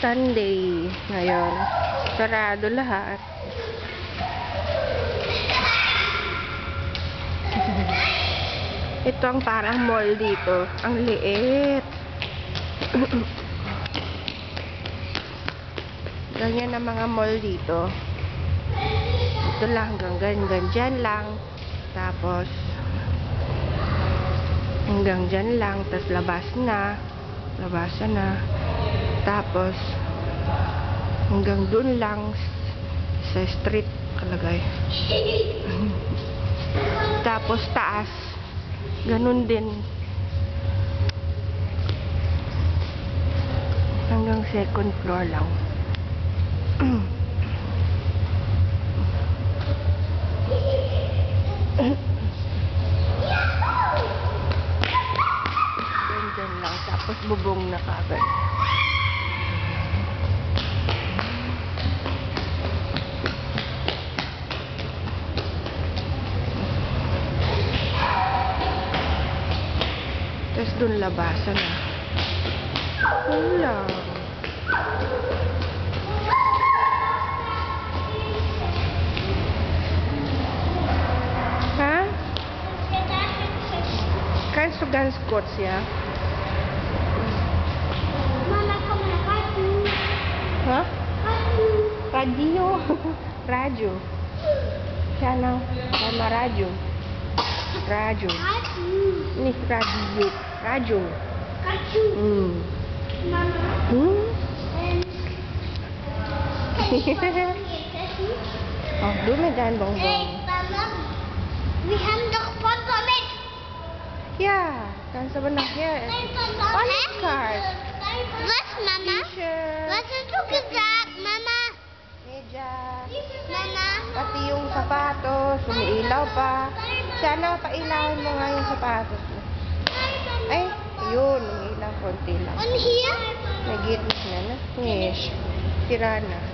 Sunday ngayon. Sarado lahat. Ito ang parang mall dito. Ang liit. Ganyan ang mga mall dito. Ito lang, hanggang dyan lang. Tapos, hanggang dyan lang. Tapos, labasan na. Tapos, hanggang dun lang sa street kalagay. Tapos, taas. Ganun din. Hanggang second floor lang. Ganyan lang. Tapos bubong na kagad. Tapos dun labasan na. Wala. Ha? Kannst du ganz kurz, ja? Mama, komm nach Radio. Ha? Radio. Radio. Radio. Sana radio. Radio. Radio. Nicht Radio. Radio. Radio. Mama. Oh, du mit deinem Hey, Bonbon. Mama. Wir haben doch Sponsor mit. Ja, kannst aber nachher Postcard. Was, Mama? T-shirt. Was hast du gesagt, Mama? Medyas. Mama. Pati yung sapatos, umiilaw pa. Sana pailawin mo nga yung sapatos mo. Ay, yun, umiilaw konti lang. Und hier? Nagitnis na na. Yes. Sira na.